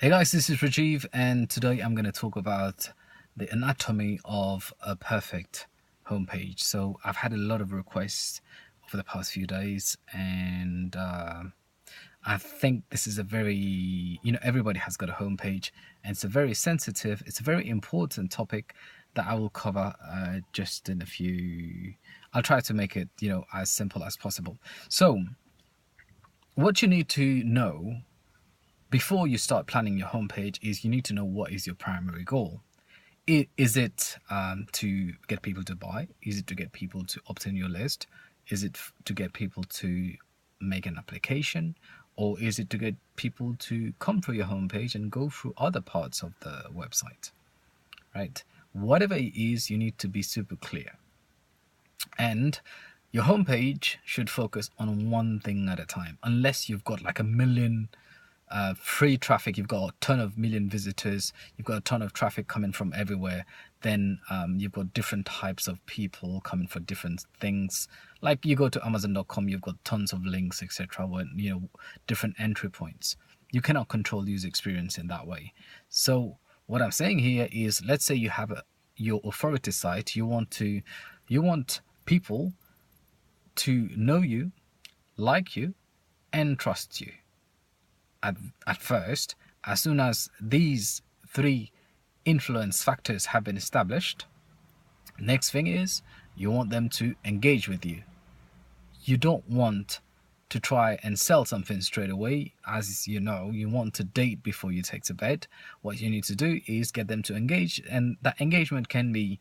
Hey guys, this is Rajiv, and today I'm going to talk about the anatomy of a perfect homepage. So I've had a lot of requests over the past few days, and I think this is a very, everybody has got a homepage, and it's a very sensitive, it's a very important topic that I will cover just in a few. I'll try to make it, as simple as possible. So, what you need to know before you start planning your homepage is you need to know what is your primary goal. Is it to get people to buy? Is it to get people to opt in your list? Is it to get people to make an application? Or is it to get people to come through your homepage and go through other parts of the website? Right? Whatever it is, you need to be super clear. And your homepage should focus on one thing at a time, unless you've got like a million free traffic, you've got a ton of million visitors, you've got a ton of traffic coming from everywhere, then you've got different types of people coming for different things. Like you go to Amazon.com, you've got tons of links, etc. Different entry points. You cannot control user experience in that way. So what I'm saying here is, let's say you have your authority site. You want people to know you, like you, and trust you. At first, as soon as these three influence factors have been established, next thing is you want them to engage with you. You don't want to try and sell something straight away. As you know, you want to date before you take to bed. What you need to do is get them to engage, and that engagement can be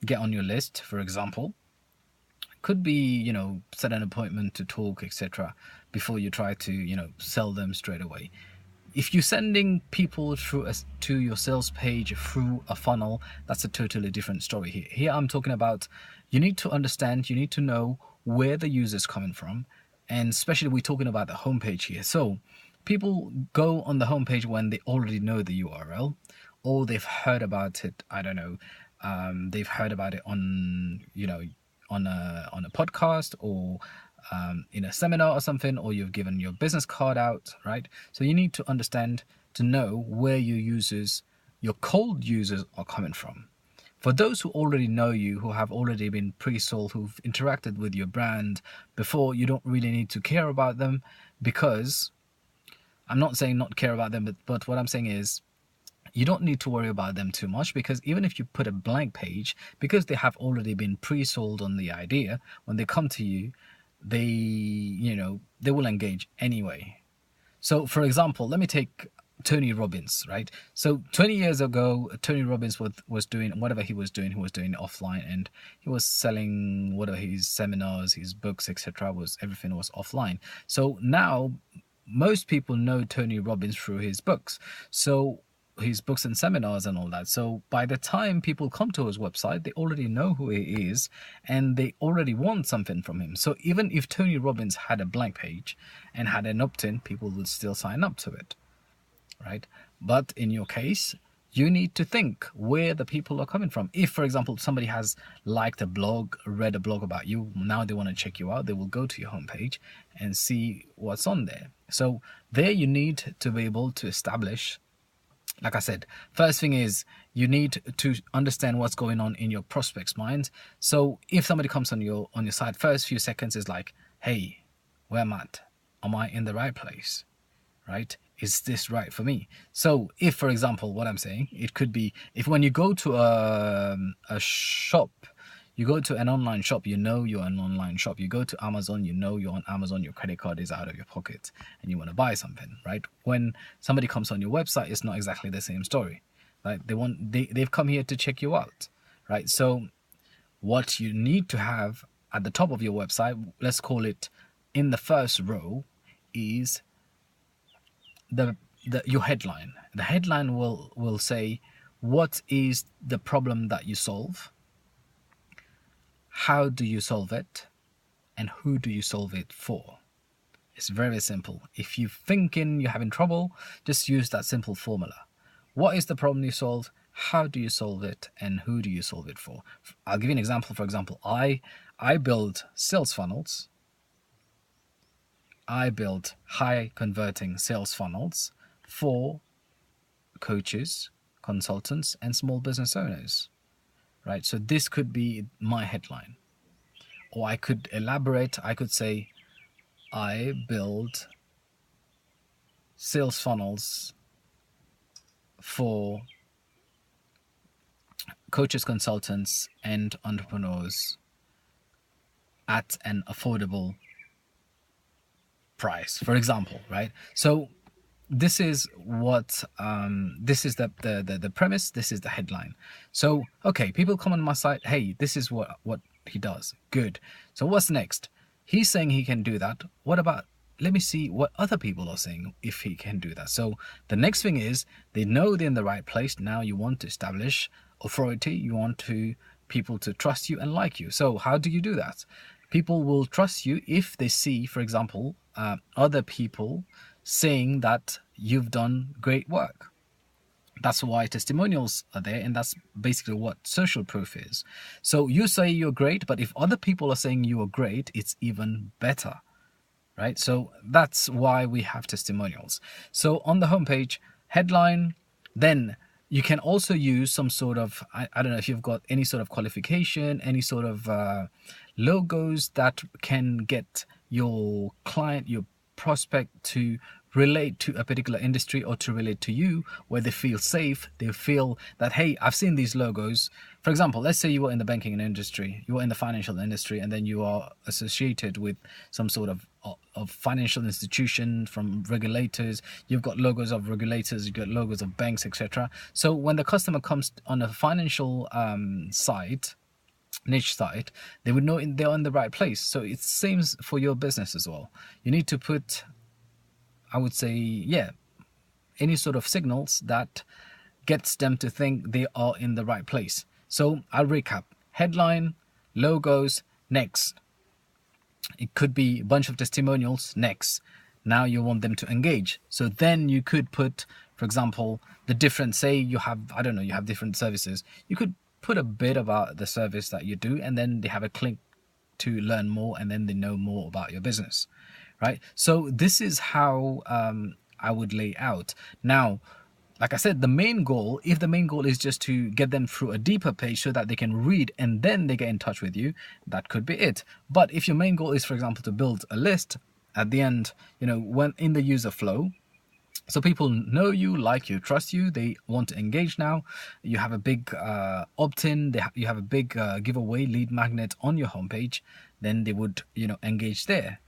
get on your list, for example. Could be, set an appointment to talk, etc., before you try to, sell them straight away. If you're sending people to your sales page through a funnel, that's a totally different story here. Here I'm talking about, you need to understand, you need to know where the user's coming from, and especially we're talking about the homepage here. So people go on the homepage when they already know the URL, or they've heard about it. I don't know. They've heard about it on, on a podcast, or in a seminar or something, or you've given your business card out, right? So you need to understand, to know where your cold users are coming from. For those who already know you, who have already been pre-sold, who've interacted with your brand before, you don't really need to care about them, because I'm not saying not care about them, but what I'm saying is, you don't need to worry about them too much, because even if you put a blank page, because they have already been pre-sold on the idea, when they come to you, they will engage anyway. So for example, let me take Tony Robbins, right? So 20 years ago, Tony Robbins was doing whatever he was doing offline, and he was selling whatever his seminars, his books, etc. Everything was offline. So now most people know Tony Robbins through his books. So his books and seminars and all that. So by the time people come to his website, they already know who he is, and they already want something from him. So even if Tony Robbins had a blank page and had an opt-in, people would still sign up to it, right? But in your case, you need to think where the people are coming from. If, for example, somebody has liked a blog, read a blog about you, now they want to check you out, they will go to your homepage and see what's on there. So there you need to be able to establish, like I said, first thing is you need to understand what's going on in your prospect's mind. So if somebody comes on your site, first few seconds is like, hey, where am I at? Am I in the right place? Right? Is this right for me? So if, for example, what I'm saying, it could be, if when you go to a shop, you go to an online shop, you're an online shop. You go to Amazon, you're on Amazon, your credit card is out of your pocket and you want to buy something, right? When somebody comes on your website, it's not exactly the same story. Like they've come here to check you out, right? So what you need to have at the top of your website, let's call it in the first row, is your headline. The headline will say, what is the problem that you solve? How do you solve it? And who do you solve it for? It's very simple. If you're thinking you're having trouble, just use that simple formula. What is the problem you solve? How do you solve it? And who do you solve it for? I'll give you an example. For example, I build sales funnels. I build high converting sales funnels for coaches, consultants, and small business owners, right? So this could be my headline. Or I could elaborate, I could say, I build sales funnels for coaches, consultants, and entrepreneurs at an affordable price, for example, right? So this is what this is the premise, this is the headline. So okay, people come on my site, hey, this is what he does, good. So what's next? He's saying he can do that. What about, let me see what other people are saying if he can do that. So the next thing is, they know they're in the right place. Now you want to establish authority, you want to people to trust you and like you. So how do you do that? People will trust you if they see, for example, other people saying that you've done great work. That's why testimonials are there, and that's basically what social proof is. So you say you're great, but if other people are saying you are great, it's even better, right? So that's why we have testimonials. So on the homepage, headline, then you can also use some sort of, I don't know if you've got any sort of qualification, any sort of logos that can get your client, your prospect to relate to a particular industry or to relate to you, where they feel safe, they feel that, hey, I've seen these logos. For example, let's say you were in the banking industry, you were in the financial industry, and then you are associated with some sort of financial institution from regulators. You've got logos of regulators, you've got logos of banks, etc. So when the customer comes on a financial site, niche site, they would know they're in the right place. So it seems for your business as well. You need to put, I would say, yeah, any sort of signals that gets them to think they are in the right place. So I'll recap. Headline, logos, next. It could be a bunch of testimonials, next. Now you want them to engage. So then you could put, for example, the different, say you have, I don't know, you have different services. You could put a bit about the service that you do, and then they have a click to learn more, and then they know more about your business, right? So this is how I would lay out. Now, like I said, the main goal, if the main goal is just to get them through a deeper page so that they can read and then they get in touch with you, that could be it. But if your main goal is, for example, to build a list at the end, you know, when in the user flow, so people know you, like you, trust you, they want to engage now, you have a big opt-in, you have a big giveaway lead magnet on your homepage, then they would, you know, engage there,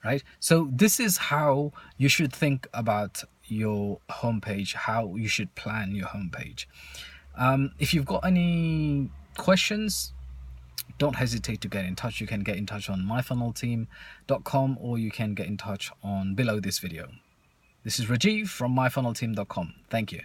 right? So this is how you should think about your homepage, how you should plan your homepage. If you've got any questions, don't hesitate to get in touch. You can get in touch on myfunnelteam.com, or you can get in touch on below this video. This is Rajiv from myfunnelteam.com. Thank you.